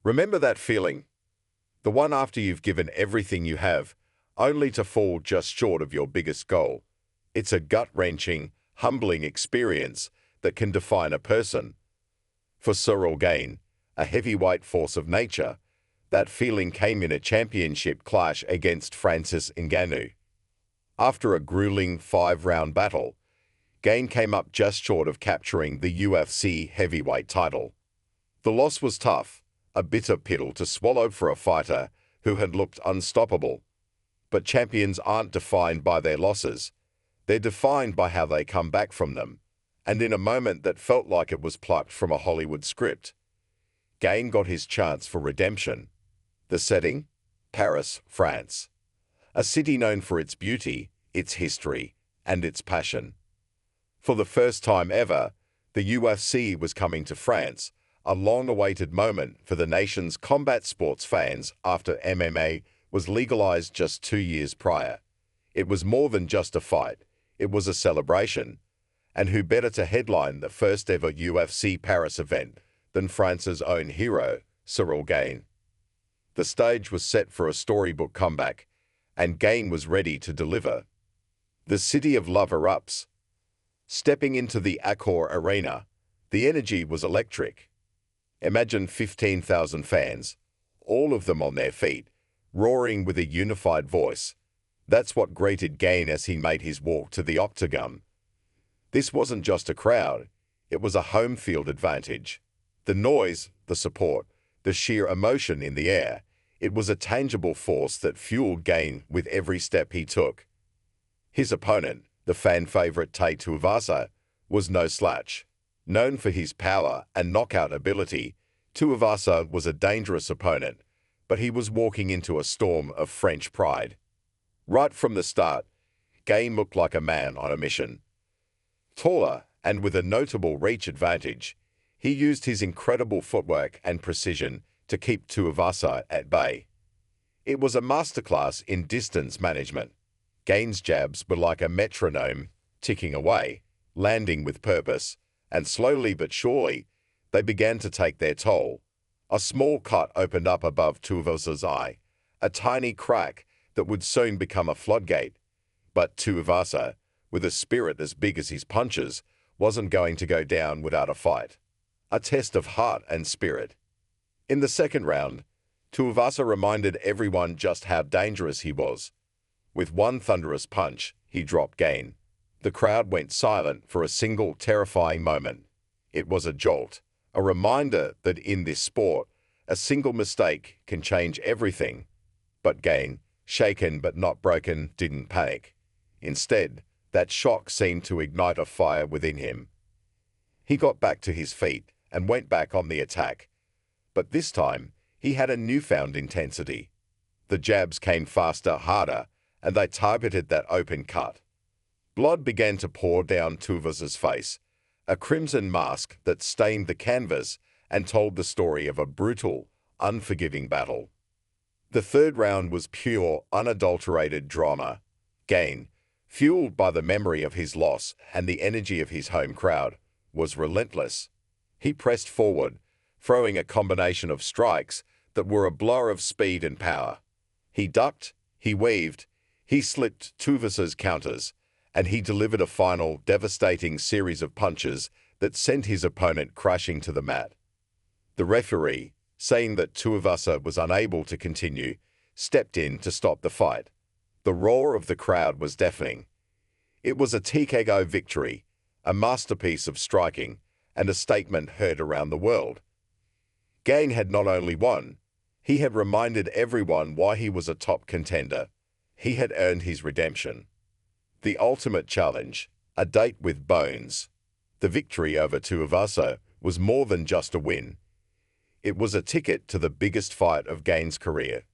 Remember that feeling? The one after you've given everything you have, only to fall just short of your biggest goal. It's a gut-wrenching, humbling experience that can define a person. For Cyril Gane, a heavyweight force of nature, that feeling came in a championship clash against Francis Ngannou. After a grueling 5-round battle, Gane came up just short of capturing the UFC heavyweight title. The loss was tough, a bitter pill to swallow for a fighter who had looked unstoppable. But champions aren't defined by their losses. They're defined by how they come back from them. And in a moment that felt like it was plucked from a Hollywood script, Gane got his chance for redemption. The setting? Paris, France. A city known for its beauty, its history, and its passion. For the first time ever, the UFC was coming to France, a long-awaited moment for the nation's combat sports fans after MMA was legalized just 2 years prior. It was more than just a fight, it was a celebration. And who better to headline the first ever UFC Paris event than France's own hero, Cyril Gane? The stage was set for a storybook comeback, and Gane was ready to deliver. The city of love erupts. Stepping into the Accor Arena, the energy was electric. Imagine 15,000 fans, all of them on their feet, roaring with a unified voice. That's what greeted Gane as he made his walk to the octagon. This wasn't just a crowd, it was a home field advantage. The noise, the support, the sheer emotion in the air, it was a tangible force that fueled Gane with every step he took. His opponent, the fan favorite Tai Tuivasa, was no slouch. Known for his power and knockout ability, Tuivasa was a dangerous opponent, but he was walking into a storm of French pride. Right from the start, Gane looked like a man on a mission. Taller and with a notable reach advantage, he used his incredible footwork and precision to keep Tuivasa at bay. It was a masterclass in distance management. Gane's jabs were like a metronome, ticking away, landing with purpose, and slowly but surely, they began to take their toll. A small cut opened up above Tuivasa's eye, a tiny crack that would soon become a floodgate. But Tuivasa, with a spirit as big as his punches, wasn't going to go down without a fight. A test of heart and spirit. In the second round, Tuivasa reminded everyone just how dangerous he was. With one thunderous punch, he dropped Gane. The crowd went silent for a single terrifying moment. It was a jolt, a reminder that in this sport, a single mistake can change everything. But Gane, shaken but not broken, didn't panic. Instead, that shock seemed to ignite a fire within him. He got back to his feet and went back on the attack. But this time, he had a newfound intensity. The jabs came faster, harder, and they targeted that open cut. Blood began to pour down Tuivasa's face, a crimson mask that stained the canvas and told the story of a brutal, unforgiving battle. The third round was pure, unadulterated drama. Gane, fueled by the memory of his loss and the energy of his home crowd, was relentless. He pressed forward, throwing a combination of strikes that were a blur of speed and power. He ducked, he weaved, he slipped Tuivasa's counters, and he delivered a final, devastating series of punches that sent his opponent crashing to the mat. The referee, saying that Tuivasa was unable to continue, stepped in to stop the fight. The roar of the crowd was deafening. It was a TKO victory, a masterpiece of striking, and a statement heard around the world. Gane had not only won, he had reminded everyone why he was a top contender. He had earned his redemption. The ultimate challenge, a date with bones. The victory over Tuivasa was more than just a win. It was a ticket to the biggest fight of Gane's career.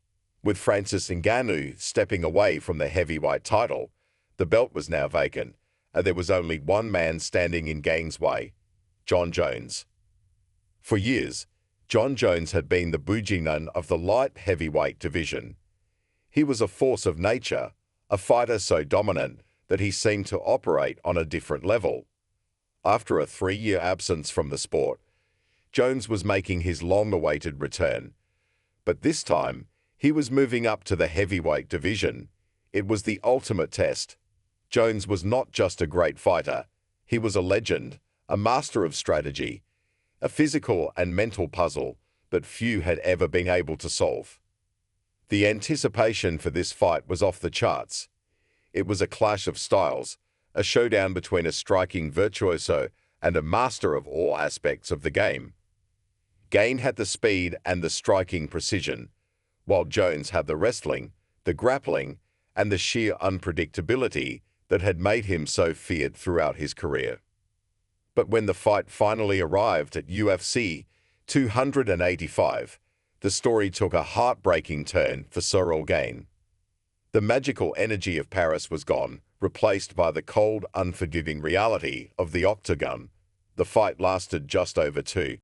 With Francis Ngannou stepping away from the heavyweight title, the belt was now vacant, and there was only one man standing in Gane's way, Jon Jones. For years, Jon Jones had been the boogeyman of the light heavyweight division. He was a force of nature, a fighter so dominant that he seemed to operate on a different level. After a 3-year absence from the sport, Jones was making his long-awaited return, But this time, he was moving up to the heavyweight division. It was the ultimate test. Jones was not just a great fighter. He was a legend, a master of strategy, a physical and mental puzzle that few had ever been able to solve. The anticipation for this fight was off the charts. It was a clash of styles, a showdown between a striking virtuoso and a master of all aspects of the game. Gane had the speed and the striking precision, while Jones had the wrestling, the grappling, and the sheer unpredictability that had made him so feared throughout his career. But when the fight finally arrived at UFC 285, the story took a heartbreaking turn for Ciryl Gane. The magical energy of Paris was gone, replaced by the cold, unforgiving reality of the octagon. The fight lasted just over 2